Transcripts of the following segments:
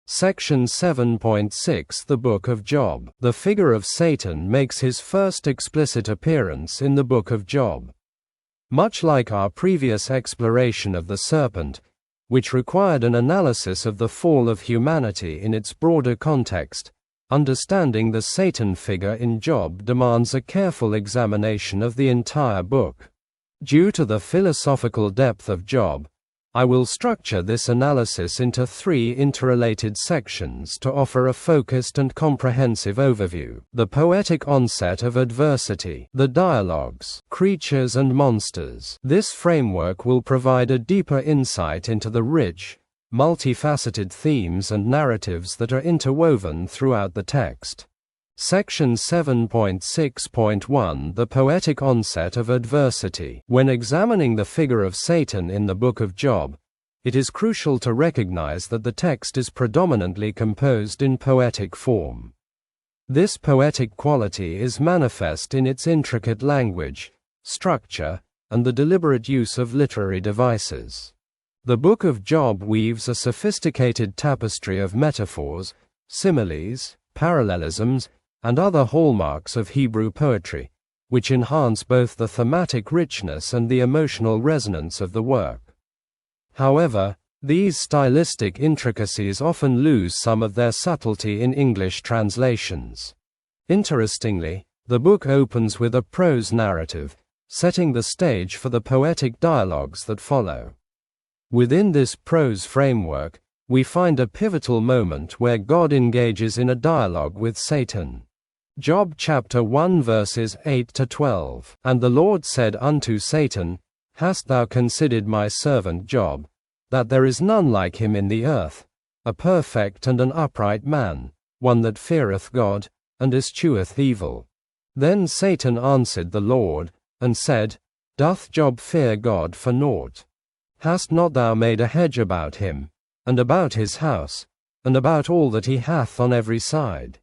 Section 7.6 The Book of Job. The figure of Satan makes his first explicit appearance in the Book of Job. Much like our previous exploration of the serpent, which required an analysis of the fall of humanity in its broader context, understanding the Satan figure in Job demands a careful examination of the entire book. Due to the philosophical depth of Job, I will structure this analysis into 3 interrelated sections to offer a focused and comprehensive overview. The poetic onset of adversity, the dialogues, creatures and monsters. This framework will provide a deeper insight into the rich, multifaceted themes and narratives that are interwoven throughout the text. Section 7.6.1 The Poetic Onset of Adversity. When examining the figure of Satan in the Book of Job, it is crucial to recognize that the text is predominantly composed in poetic form. This poetic quality is manifest in its intricate language, structure, and the deliberate use of literary devices. The Book of Job weaves a sophisticated tapestry of metaphors, similes, parallelisms, and other hallmarks of Hebrew poetry, which enhance both the thematic richness and the emotional resonance of the work. However, these stylistic intricacies often lose some of their subtlety in English translations. Interestingly, the book opens with a prose narrative, setting the stage for the poetic dialogues that follow. Within this prose framework, we find a pivotal moment where God engages in a dialogue with Satan. Job chapter 1 verses 8 to 12. And the Lord said unto Satan, Hast thou considered my servant Job, that there is none like him in the earth, a perfect and an upright man, one that feareth God, and escheweth evil? Then Satan answered the Lord, and said, Doth Job fear God for naught? Hast not thou made a hedge about him, and about his house, and about all that he hath on every side?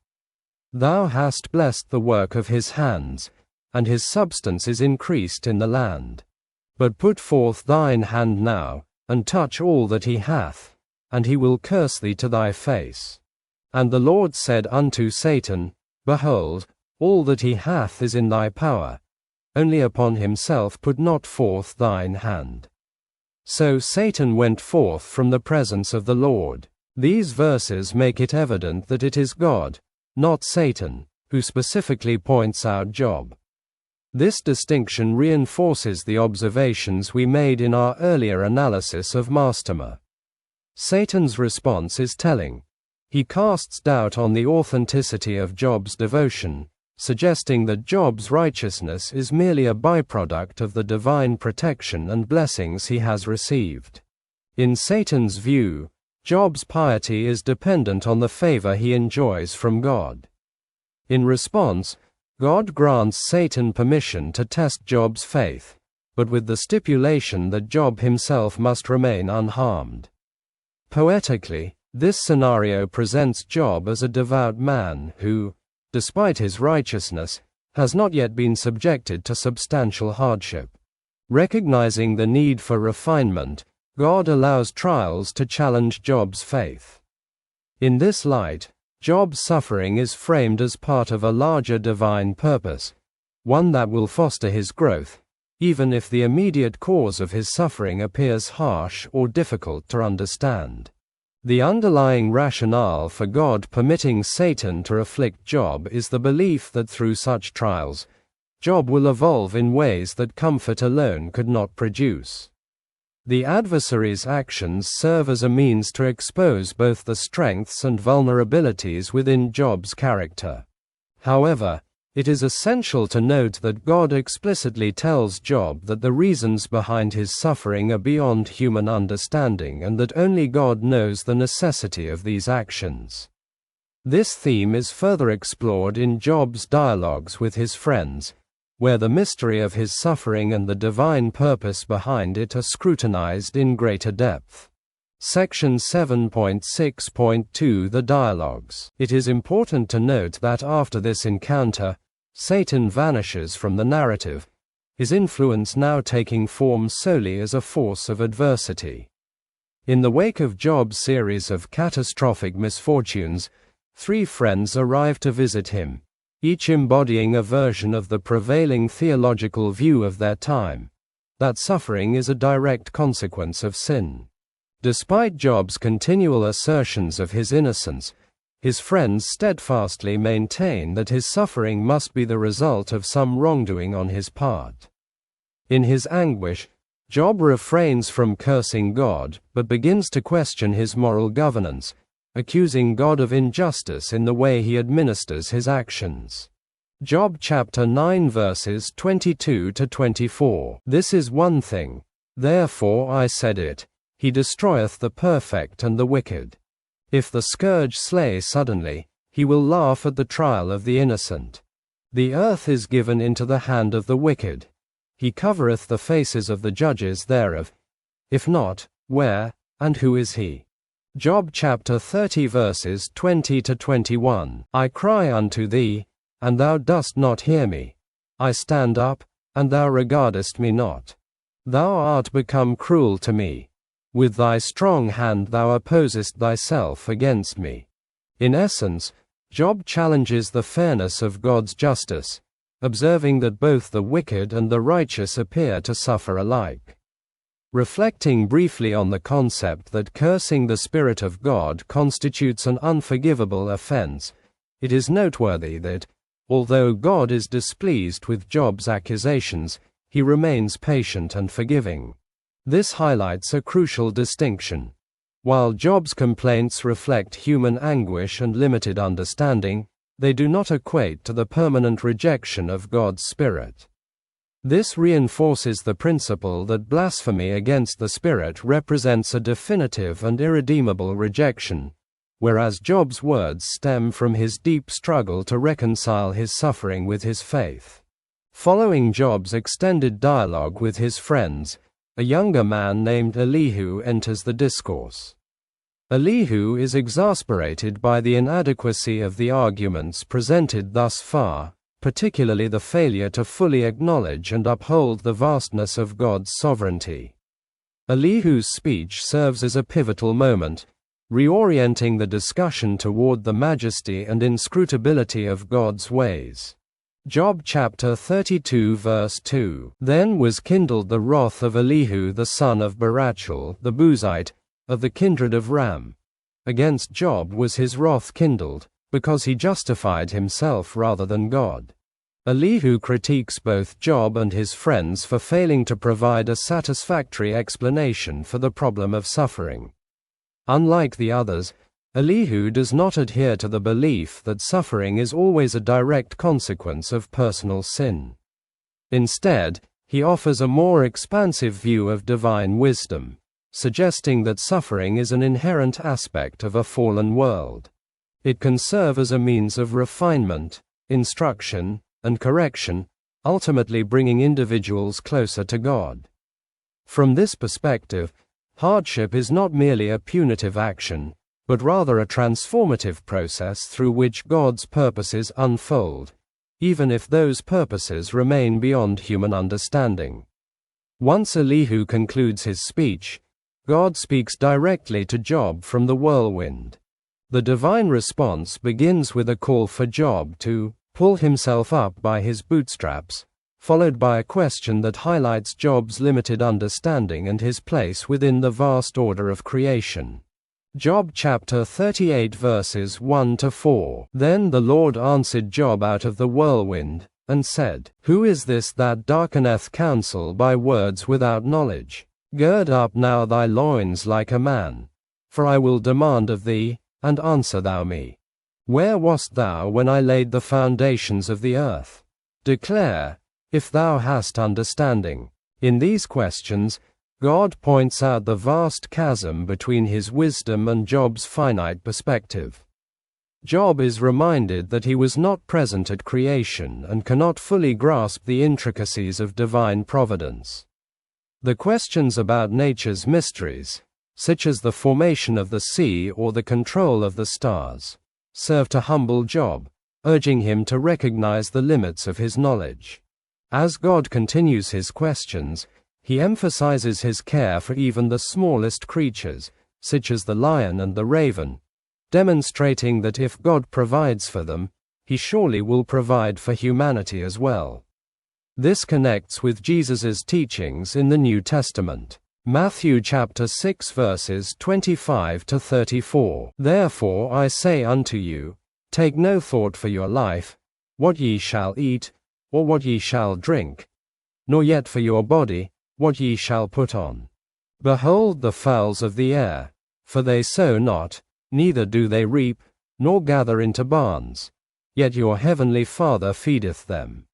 Thou hast blessed the work of his hands, and his substance is increased in the land. But put forth thine hand now, and touch all that he hath, and he will curse thee to thy face. And the Lord said unto Satan, Behold, all that he hath is in thy power, only upon himself put not forth thine hand. So Satan went forth from the presence of the Lord. These verses make it evident that it is God, not Satan, who specifically points out Job. This distinction reinforces the observations we made in our earlier analysis of Masterma. Satan's response is telling. He casts doubt on the authenticity of Job's devotion, suggesting that Job's righteousness is merely a byproduct of the divine protection and blessings he has received. In Satan's view, Job's piety is dependent on the favor he enjoys from God. In response, God grants Satan permission to test Job's faith, but with the stipulation that Job himself must remain unharmed. Poetically, this scenario presents Job as a devout man who, despite his righteousness, has not yet been subjected to substantial hardship. Recognizing the need for refinement, God allows trials to challenge Job's faith. In this light, Job's suffering is framed as part of a larger divine purpose, one that will foster his growth, even if the immediate cause of his suffering appears harsh or difficult to understand. The underlying rationale for God permitting Satan to afflict Job is the belief that through such trials, Job will evolve in ways that comfort alone could not produce. The adversary's actions serve as a means to expose both the strengths and vulnerabilities within Job's character. However, it is essential to note that God explicitly tells Job that the reasons behind his suffering are beyond human understanding and that only God knows the necessity of these actions. This theme is further explored in Job's dialogues with his friends, where the mystery of his suffering and the divine purpose behind it are scrutinized in greater depth. Section 7.6.2 The Dialogues. It is important to note that after this encounter, Satan vanishes from the narrative, his influence now taking form solely as a force of adversity. In the wake of Job's series of catastrophic misfortunes, 3 friends arrive to visit him, each embodying a version of the prevailing theological view of their time, that suffering is a direct consequence of sin. Despite Job's continual assertions of his innocence, his friends steadfastly maintain that his suffering must be the result of some wrongdoing on his part. In his anguish, Job refrains from cursing God, but begins to question his moral governance, accusing God of injustice in the way he administers his actions. Job chapter 9 verses 22 to 24. This is one thing, therefore I said it, he destroyeth the perfect and the wicked. If the scourge slay suddenly, he will laugh at the trial of the innocent. The earth is given into the hand of the wicked. He covereth the faces of the judges thereof. If not, where, and who is he? Job chapter 30 verses 20 to 21. I cry unto thee, and thou dost not hear me. I stand up, and thou regardest me not. Thou art become cruel to me. With thy strong hand thou opposest thyself against me. In essence, Job challenges the fairness of God's justice, observing that both the wicked and the righteous appear to suffer alike. Reflecting briefly on the concept that cursing the Spirit of God constitutes an unforgivable offense, it is noteworthy that, although God is displeased with Job's accusations, he remains patient and forgiving. This highlights a crucial distinction. While Job's complaints reflect human anguish and limited understanding, they do not equate to the permanent rejection of God's Spirit. This reinforces the principle that blasphemy against the Spirit represents a definitive and irredeemable rejection, whereas Job's words stem from his deep struggle to reconcile his suffering with his faith. Following Job's extended dialogue with his friends, a younger man named Elihu enters the discourse. Elihu is exasperated by the inadequacy of the arguments presented thus far, particularly the failure to fully acknowledge and uphold the vastness of God's sovereignty. Elihu's speech serves as a pivotal moment, reorienting the discussion toward the majesty and inscrutability of God's ways. Job chapter 32 verse 2. Then was kindled the wrath of Elihu the son of Barachel, the Buzite, of the kindred of Ram. Against Job was his wrath kindled, because he justified himself rather than God. Elihu critiques both Job and his friends for failing to provide a satisfactory explanation for the problem of suffering. Unlike the others, Elihu does not adhere to the belief that suffering is always a direct consequence of personal sin. Instead, he offers a more expansive view of divine wisdom, suggesting that suffering is an inherent aspect of a fallen world. It can serve as a means of refinement, instruction, and correction, ultimately bringing individuals closer to God. From this perspective, hardship is not merely a punitive action, but rather a transformative process through which God's purposes unfold, even if those purposes remain beyond human understanding. Once Elihu concludes his speech, God speaks directly to Job from the whirlwind. The divine response begins with a call for Job to pull himself up by his bootstraps, followed by a question that highlights Job's limited understanding and his place within the vast order of creation. Job chapter 38 verses 1 to 4. Then the Lord answered Job out of the whirlwind, and said, Who is this that darkeneth counsel by words without knowledge? Gird up now thy loins like a man. For I will demand of thee, and answer thou me. Where wast thou when I laid the foundations of the earth? Declare, if thou hast understanding. In these questions, God points out the vast chasm between his wisdom and Job's finite perspective. Job is reminded that he was not present at creation and cannot fully grasp the intricacies of divine providence. The questions about nature's mysteries, such as the formation of the sea or the control of the stars, serve to humble Job, urging him to recognize the limits of his knowledge. As God continues his questions, he emphasizes his care for even the smallest creatures, such as the lion and the raven, demonstrating that if God provides for them, he surely will provide for humanity as well. This connects with Jesus' teachings in the New Testament. Matthew chapter 6 verses 25 to 34. Therefore I say unto you, take no thought for your life, what ye shall eat, or what ye shall drink, nor yet for your body, what ye shall put on. Behold the fowls of the air, for they sow not, neither do they reap, nor gather into barns, yet your heavenly Father feedeth them.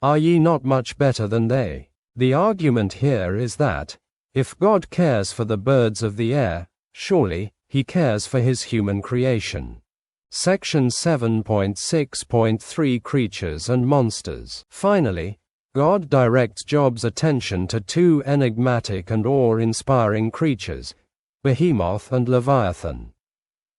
Are ye not much better than they? The argument here is that, if God cares for the birds of the air, surely, he cares for his human creation. Section 7.6.3 Creatures and Monsters. Finally, God directs Job's attention to two enigmatic and awe-inspiring creatures, Behemoth and Leviathan.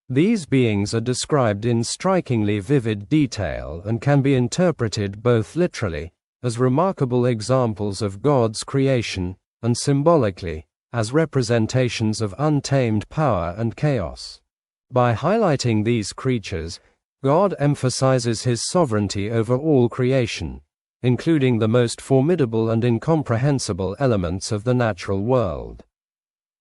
These beings are described in strikingly vivid detail and can be interpreted both literally, as remarkable examples of God's creation, and symbolically, as representations of untamed power and chaos. By highlighting these creatures, God emphasizes his sovereignty over all creation, including the most formidable and incomprehensible elements of the natural world.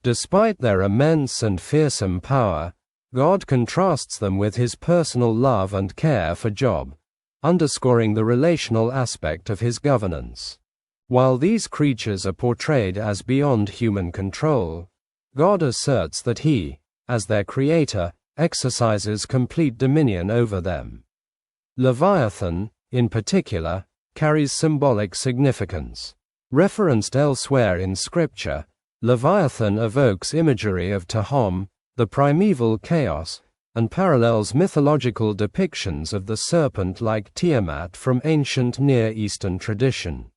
Despite their immense and fearsome power, God contrasts them with his personal love and care for Job, underscoring the relational aspect of his governance. While these creatures are portrayed as beyond human control, God asserts that he, as their creator, exercises complete dominion over them. Leviathan, in particular, carries symbolic significance. Referenced elsewhere in Scripture, Leviathan evokes imagery of Tehom, the primeval chaos, and parallels mythological depictions of the serpent like Tiamat from ancient Near Eastern tradition.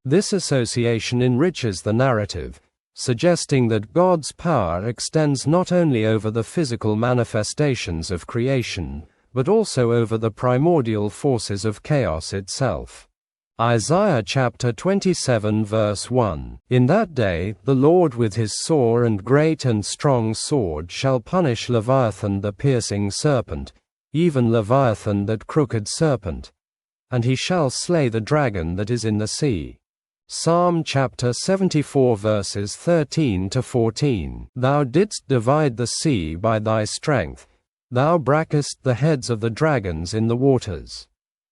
This association enriches the narrative, suggesting that God's power extends not only over the physical manifestations of creation, but also over the primordial forces of chaos itself. Isaiah chapter 27 verse 1. In that day the Lord with his sore and great and strong sword shall punish Leviathan the piercing serpent, even Leviathan that crooked serpent, and he shall slay the dragon that is in the sea. Psalm chapter 74 verses 13 to 14. Thou didst divide the sea by thy strength, thou brackest the heads of the dragons in the waters.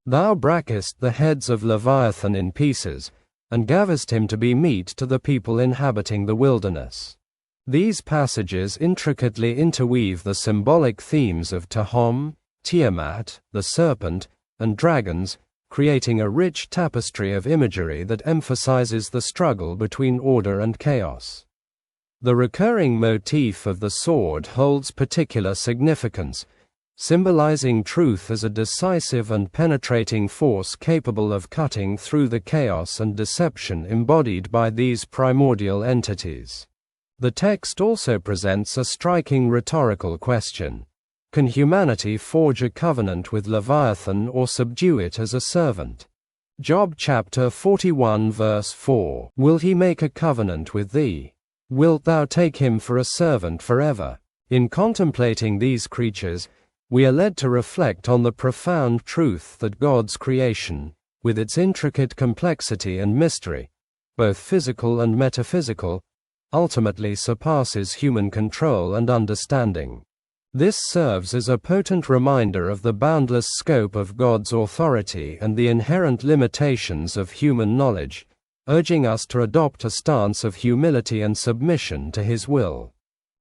Thou brackest the heads of Leviathan in pieces, and gavest him to be meat to the people inhabiting the wilderness. These passages intricately interweave the symbolic themes of Tehom, Tiamat, the serpent, and dragons, creating a rich tapestry of imagery that emphasizes the struggle between order and chaos. The recurring motif of the sword holds particular significance, symbolizing truth as a decisive and penetrating force capable of cutting through the chaos and deception embodied by these primordial entities. The text also presents a striking rhetorical question. Can humanity forge a covenant with Leviathan or subdue it as a servant? Job chapter 41 verse 4. Will he make a covenant with thee? Wilt thou take him for a servant forever? In contemplating these creatures, we are led to reflect on the profound truth that God's creation, with its intricate complexity and mystery, both physical and metaphysical, ultimately surpasses human control and understanding. This serves as a potent reminder of the boundless scope of God's authority and the inherent limitations of human knowledge, urging us to adopt a stance of humility and submission to his will.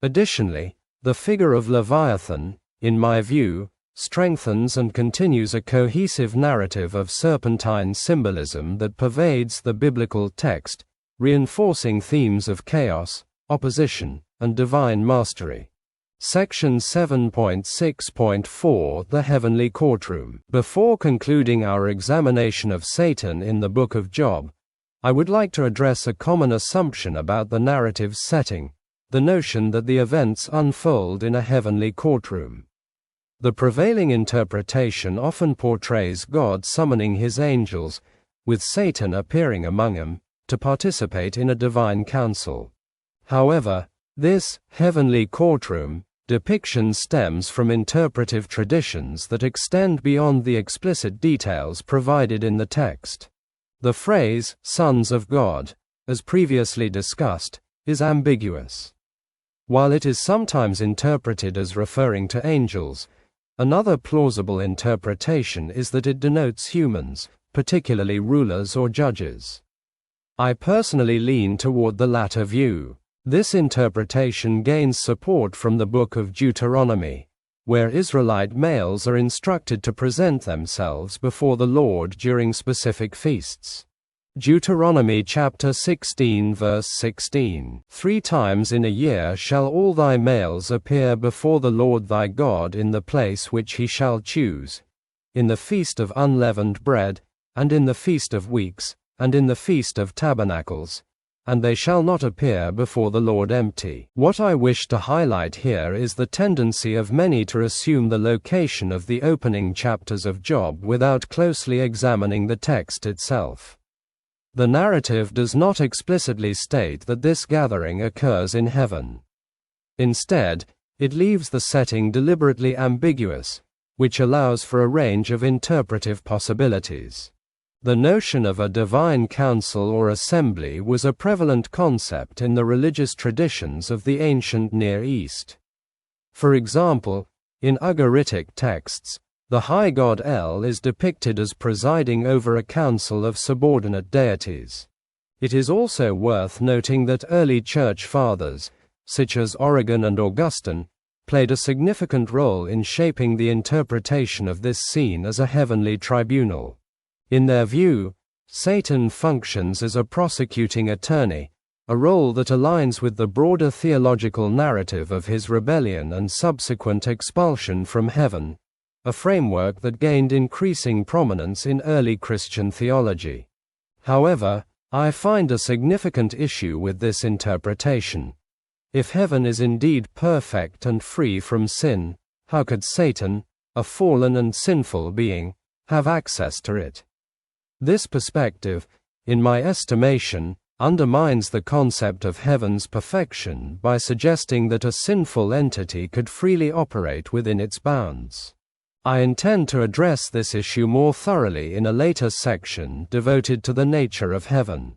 Additionally, the figure of Leviathan, in my view, strengthens and continues a cohesive narrative of serpentine symbolism that pervades the biblical text, reinforcing themes of chaos, opposition, and divine mastery. Section 7.6.4 The Heavenly Courtroom. Before concluding our examination of Satan in the Book of Job, I would like to address a common assumption about the narrative's setting, the notion that the events unfold in a heavenly courtroom. The prevailing interpretation often portrays God summoning his angels, with Satan appearing among them, to participate in a divine council. However, this heavenly courtroom depiction stems from interpretive traditions that extend beyond the explicit details provided in the text. The phrase, sons of God, as previously discussed, is ambiguous. While it is sometimes interpreted as referring to angels, another plausible interpretation is that it denotes humans, particularly rulers or judges. I personally lean toward the latter view. This interpretation gains support from the book of Deuteronomy, where Israelite males are instructed to present themselves before the Lord during specific feasts. Deuteronomy chapter 16 verse 16. 3 times in a year shall all thy males appear before the Lord thy God in the place which he shall choose, in the feast of unleavened bread, and in the feast of weeks, and in the feast of tabernacles, and they shall not appear before the Lord empty. What I wish to highlight here is the tendency of many to assume the location of the opening chapters of Job without closely examining the text itself. The narrative does not explicitly state that this gathering occurs in heaven. Instead, it leaves the setting deliberately ambiguous, which allows for a range of interpretive possibilities. The notion of a divine council or assembly was a prevalent concept in the religious traditions of the ancient Near East. For example, in Ugaritic texts, the high god El is depicted as presiding over a council of subordinate deities. It is also worth noting that early church fathers, such as Origen and Augustine, played a significant role in shaping the interpretation of this scene as a heavenly tribunal. In their view, Satan functions as a prosecuting attorney, a role that aligns with the broader theological narrative of his rebellion and subsequent expulsion from heaven, a framework that gained increasing prominence in early Christian theology. However, I find a significant issue with this interpretation. If heaven is indeed perfect and free from sin, how could Satan, a fallen and sinful being, have access to it? This perspective, in my estimation, undermines the concept of heaven's perfection by suggesting that a sinful entity could freely operate within its bounds. I intend to address this issue more thoroughly in a later section devoted to the nature of heaven.